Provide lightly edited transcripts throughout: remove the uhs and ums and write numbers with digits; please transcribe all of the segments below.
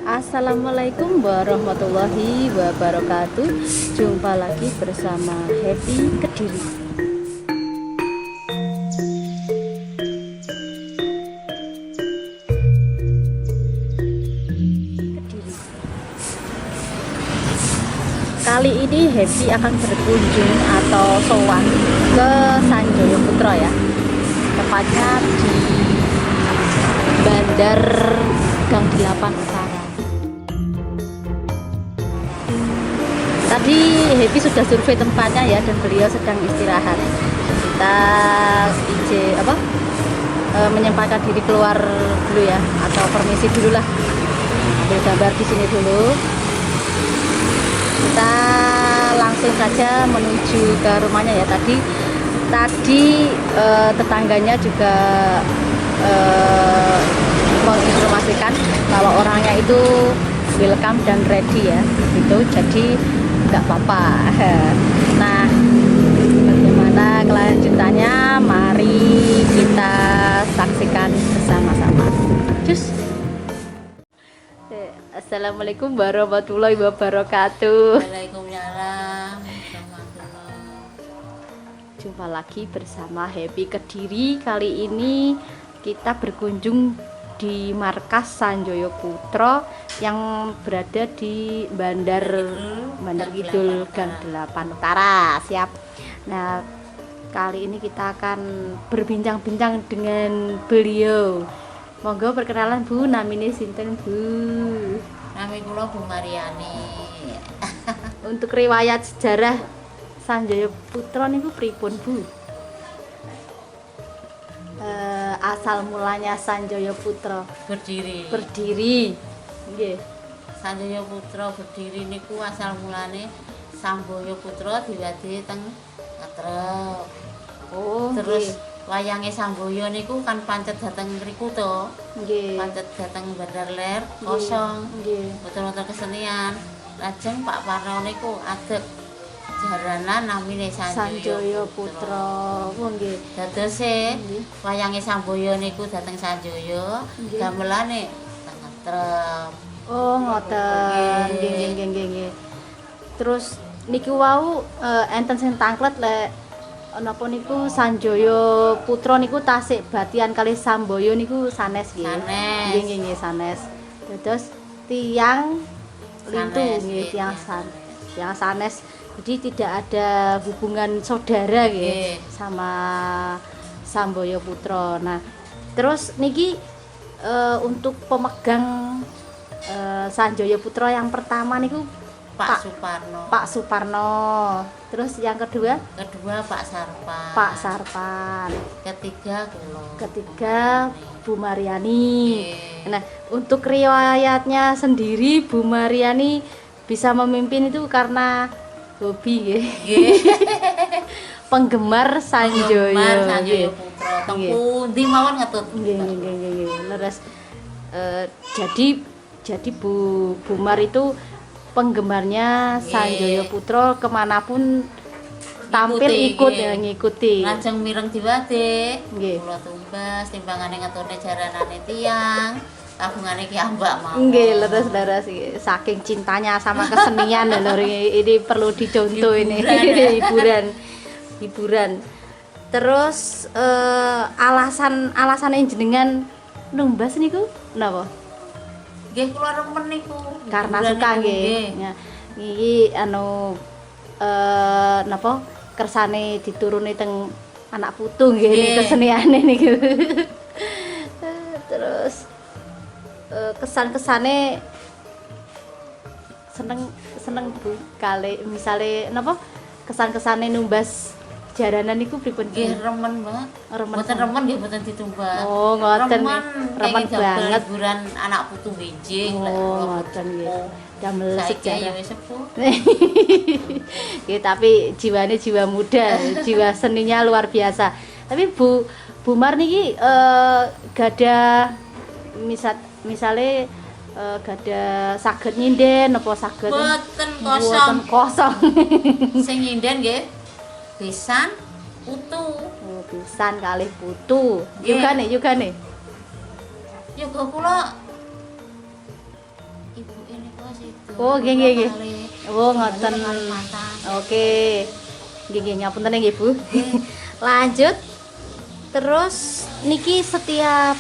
Assalamualaikum warahmatullahi wabarakatuh. Jumpa lagi bersama Happy Kediri. Kali ini Happy akan berkunjung atau sowan ke Sanjoyo Putra ya. Tepatnya di Bandar Gang 8 Utara. Tadi Happy sudah survei tempatnya ya, dan beliau sedang istirahat. Kita menyempatkan diri keluar dulu ya, atau permisi dulu lah, ambil gambar di sini dulu. Kita langsung saja menuju ke rumahnya ya. Tadi tetangganya juga menginformasikan kalau orangnya itu welcome dan ready ya, gitu. Jadi nggak apa-apa. Nah, bagaimana kelanjutannya? Mari kita saksikan bersama-sama. Cus. Assalamualaikum warahmatullahi wabarakatuh. Waalaikumsalam warahmatullahi. Jumpa lagi bersama Happy Kediri. Kali ini kita berkunjung di markas Sanjoyo Putra yang berada di Bandar Kidul Gang 8 Utara. Siap. Nah, kali ini kita akan berbincang-bincang dengan beliau. Monggo perkenalan Bu, namanya sinten Bu? Nami kula Bu Mariani. Untuk riwayat sejarah Sanjoyo Putra niku pripun Bu? Asal mulanya Sanjoyo Putra berdiri. Nggih. Sanjoyo Putra berdiri niku asal mulane Samboyo Putra diwadhi teng Ngatrep. Oh, terus nggih. wayange Samboyo niku kan pancet dateng mriku to. Nggih. Pancet dateng Bandar Ler kosong. Nggih. Betul-betul kesenian. Lajeng Pak Parno niku adeg jaranan namine Sanjoyo Putra. Oh nggih. Dadose wayange Samboyo niku dateng Sanjoyo, gamelane teng Ngatrep. Oh, ngoten. Nggih. Terus niki wau enten sing tanglet lek napa niku Sanjoyo Putra niku tasik batian kali Samboyo niku sanes nggih. Sanes. Nggih, sanes. Terus tiang lintu nggih, tiang sanes. Jadi tidak ada hubungan saudara gitu sama Samboyo Putra. Nah, terus niki untuk pemegang Sanjoyo Putra yang pertama niku Pak Suparno. Terus yang kedua Pak Sarpan. Ketiga Bu Mariani. Nah, untuk riwayatnya sendiri Bu Mariani bisa memimpin itu karena hobi nggih. Penggemar Sanjoyo Putra. Teng pundi mawon ngetut. Nggih. Leres jadi Bu Mar itu penggemarnya Sanjoyo Putra, kemanapun tampil ngikuti. Lajeng mireng diwadhe. Nggih. Kula tumbas timbangane ngetune jaranane tiyang. Kabungane Ki Ambak mawon. Nggih, leres saking cintanya sama kesenian lho, ini perlu dicontoh ini. Hiburan. Terus alasan jenengan numbas niku napa? Nggih kula remen niku. Karena suka nggih. Iki napa kersane dituruni teng anak putu nggih keseniane niku. Terus kesan-kesane seneng Bu kali misale napa kesan-kesane numbas jaranan niku pripun? Nggih remen banget. Mboten remen nggih mboten ditumbas. Oh, ngoten. Remen banget hiburan anak putu benjing. Oh, ngoten nggih. Damel sejarah. Wis sepuh. Nggih, tapi jiwane jiwa muda, jiwa seninya luar biasa. Tapi Bu Mar niki gadah misale gada saged nyinden apa saged boten kosong. Sing nyinden nggih pisan putu. Oh, pisan kalih putu. Yugane. Yoga kula ibu ini kok situ. Oh, nggih nggih nggih. Oh, ngoten. Oke. Nggih nggih ngapunten nggih, Bu. Lanjut. Terus niki setiap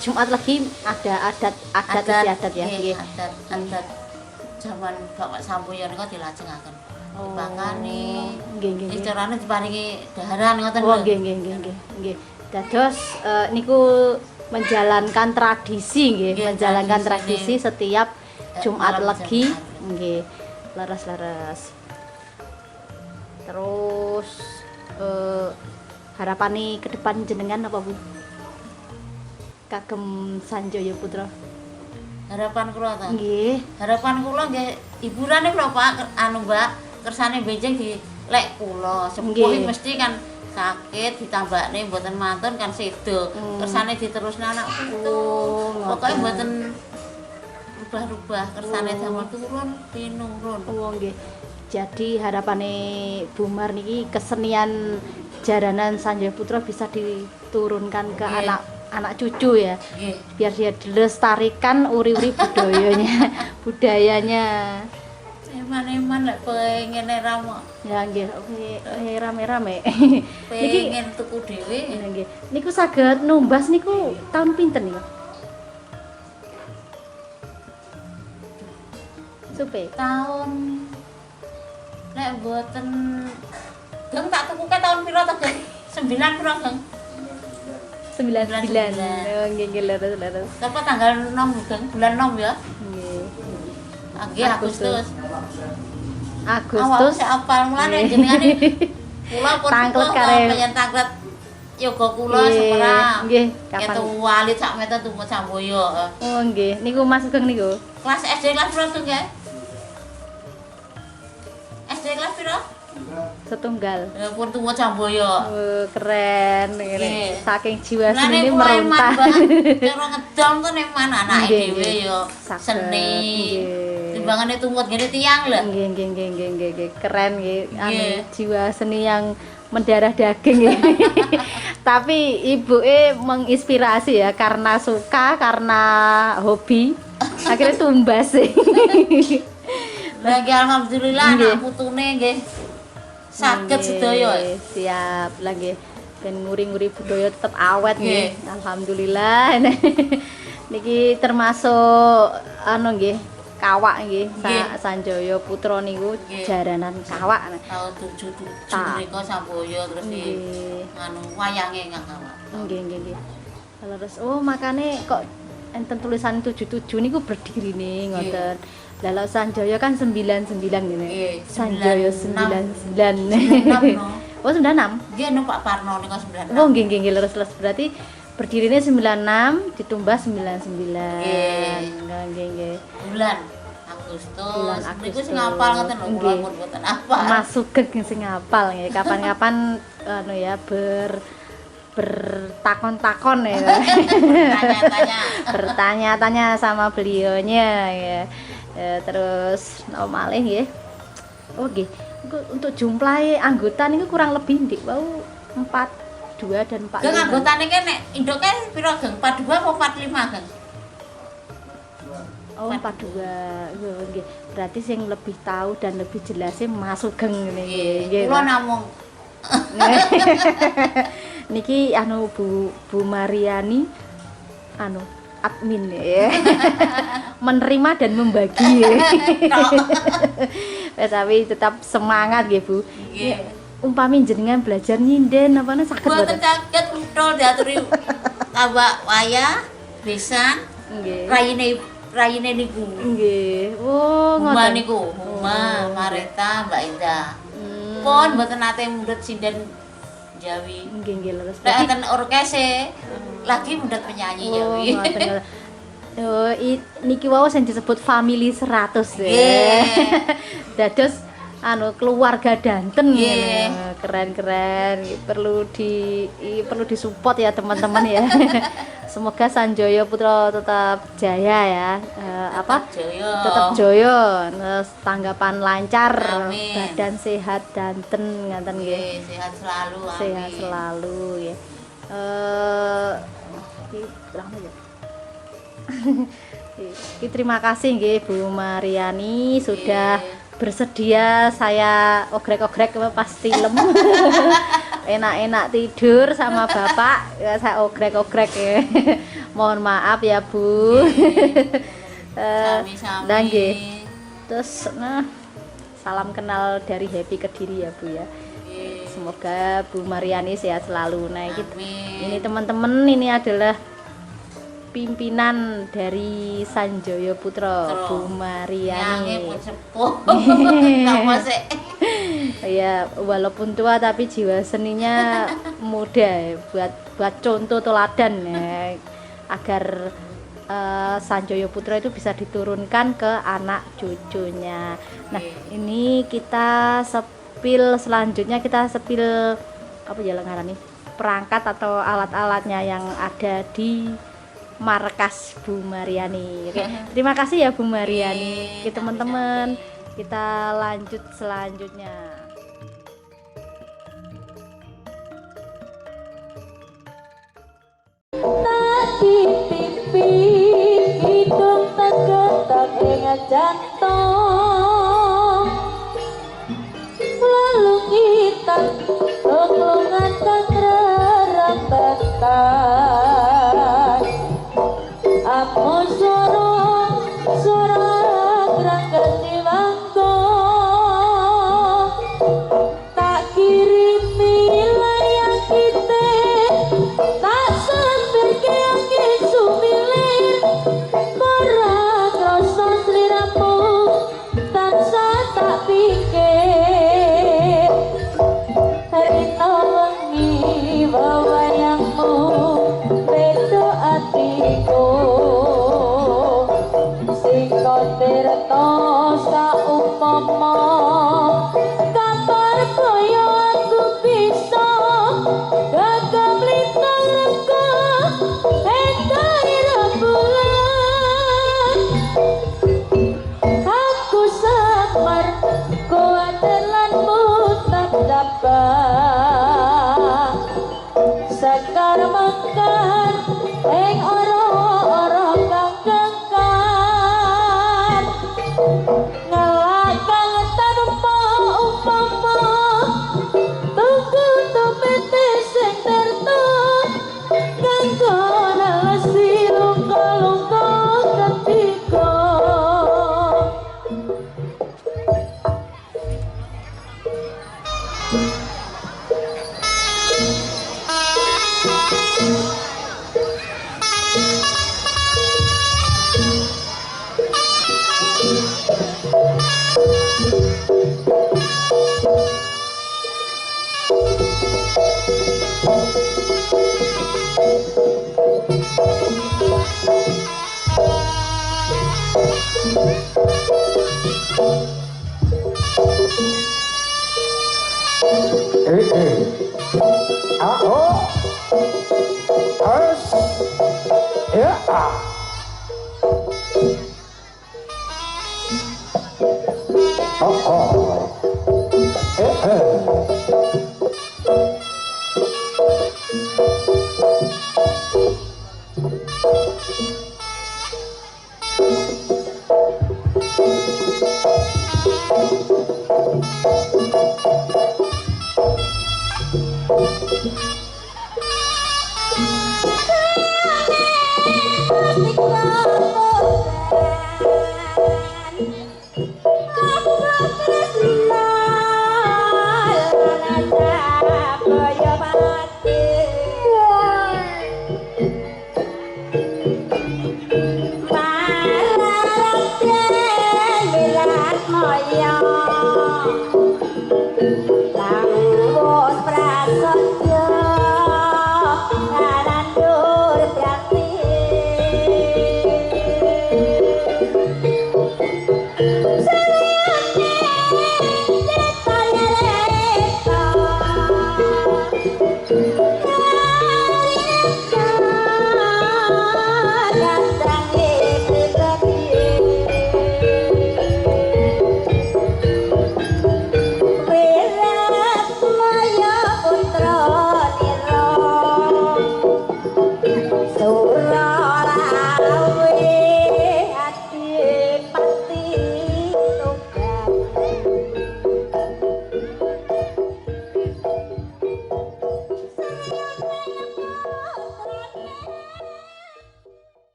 Jumat lagi ada adat istiadat ya. Nggih, adat jaman Bapak Samboyo niku dilajengaken. Dipakani. Nggih nggih. Istilahane diparingi daharan ngoten Oh, lho. nggih nggih nggih nggih. Nggih. Dados niku menjalankan tradisi nggih, Nggih, menjalankan tradisi tradisi setiap Jumat malam Legi Jumat. nggih. Leres-leres. Terus harapane ke depan jenengan apa, Bu? Kagem Sanjaya Putra. Harapan kula ta. Nggih. Harapan kula nggih hiburane lho Pak, anu Mbak, kersane benjing di lek kula. Sepuh Nggih. mesti kan sakit ditambahne mboten mantun kan sedo. Kersane diterusne anak putu. Oh, Pokoke ngoten. mboten rubah-rubah kersane damel turun pinurun. Oh nggih. Jadi harapane Bu Mar niki kesenian jaranan Sanjaya Putra bisa diturunkan ke Nggih. anak cucu ya. Nggih. Biar dia dilestarikan uri-uri budayanya. Eman-eman lek pengen ramo. Ya nggih, oke rame-rame. Pengen tuku dhewe. Nggih. Niku saged numbas niku tahun pinten niku? Supe. Tahun lek mboten Geng tak tuku ke tahun piro to, Geng? 9 piro, Geng? 99. 99. Oh nggih nggih leres-leres. Apa tanggal 6 Geng? Bulan 6 ya? Nggih. Nggih Agustus. Agustus. Awak apal mulane jenengane. Kula pun Tangklet tuku kare- penyen tangklet yoga kula Nggih, semerang. nggih, kapan? Ketu walit sak meter tuku Samboyo. Oh nggih, niku Mas Sugeng niku. Kelas SD kelas piro tuh, Geng? SD kelas piro? Setunggal. Ya pun tuku Samboyo. Oh, keren ngene. Nggih. Saking jiwa Mulane seni kula eman meronta. banget. Cara ngedol kan eman anake Nggih, dhewe nggih. ya Saged, seni. nggih. Timbangane tumut ngene tiyang lho. Nggih nggih nggih nggih nggih nggih. Keren nggih. Anu Nggih. jiwa seni yang mendarah daging ya. Tapi ibuke menginspirasi ya karena suka, karena hobi. Akhirnya tumbas sih. Lah nggih alhamdulillah Nggih. anak putune nggih saged Nggih, sedaya. siap lagi ben nguri-nguri budaya tetap awet nggih. Nggih. Alhamdulillah. Niki termasuk anu nggih kawak nggih Nggih. Sanjaya Putra niku Nggih. jaranan kawak. Tahun 77 Tak. menika Samboyo terus di Nggih. nganu wayange ngawak. Nggih nggih nggih. Terus makane kok enten tulisan 77 niku berdiri nih ngoten. Lah lek Sanjaya kan 99 ngene. Nggih, Sanjaya 96. 99. 96 no. Oh 96. Nggih no Pak Parno niku 96. Oh nggih nggih nggih leres-leres berarti berdirinya 96 ditumbas 99. Nggih nggih nggih. Bulan Agustus. Bulan Niku Agustus. sing ngapal ngoten lho kula Nggih. pun mboten apal. Mas Sugeng sing ngapal nggih. Kapan-kapan anu ya bertakon-takon ya. Tanya-tanya. Bertanya-tanya sama beliaunya ya. Terus malih nggih. Oh nggih. Iku untuk jumlahe anggota niku kurang lebih ndik wau 42 dan 45. Geng anggotane ki nek indoke piro Geng? 42 apa 45 Geng? Oh 42. Yo nggih. Berarti sing lebih tahu dan lebih jelasnya Mas Sugeng ngene nggih. Nggih, Kula Pak. namung Niki anu Bu Mariani anu admin ya. Menerima dan membagi. Tapi tetap semangat nggih Bu. nggih. Umpami jenengan belajar nyinden apane saged Mboten mboten? saged kuthul diaturi tambah wayah, besan, Nggih. rayine niku. Nggih. Oh, Huma ngoten. niku, Huma, Mareta, Mbak Indah. Hmm. Pun mboten nate mundhut sinden Jawi. Nggih nggih leres. Nek enten orkese lagi mundhut penyanyi Oh, Jawi. ngoten, ngoten. Oh, niki wau sing disebut family 100 ya. Nggih. Dados anu keluarga danten Nggih. ngene. Keren-keren. Perlu disupport ya teman-teman ya. Semoga Sanjaya Putra tetap jaya ya. Jaya. Tetap jaya. Terus tanggapan lancar, Amin. badan sehat danten ngaten nggih. Nggih, sehat selalu. Amin. Sehat selalu ya. Iki berapa ya? Terima kasih nggih Bu Mariani sudah bersedia saya ogrek-ogrek pas film. Enak-enak tidur sama Bapak, ya saya ogrek-ogrek ya. Mohon maaf ya Bu. Dan nggih. Terus salam kenal dari Happy Kediri ya Bu ya. Semoga Bu Mariani sehat selalu. Nah, ini teman-teman, ini adalah pimpinan dari Sanjoyo Putra, Bu Mariani. Ya, walaupun tua tapi jiwa seninya muda, buat contoh teladan ya, agar Sanjoyo Putra itu bisa diturunkan ke anak cucunya. Nah, ini kita selanjutnya kita sepil apa ya ngarani perangkat atau alat-alatnya yang ada di markas Bu Mariani. Oke, terima kasih ya Bu Mariani. Oke, teman-teman, kita lanjut selanjutnya. Tadi pipi hidung tegetak ingat jantung lalu kita lelungan kang rerembetan aku suara gerang geni bangko tak kirimi layang kita tak sempir ke angin sumilir marah rasa seliramu tansah tak pikir rina wengi wewayangmu bedo atiku sing tirta saumpama kabar kaya aku bisa gagal lintang reka entai rembulan aku sabar kuatir lan mutak dapat sekar mekar ing ora kang kekar ngelakang tanpa umpama tuku tupete sing tertu kanggo nalesi luka-luka ketika Moyo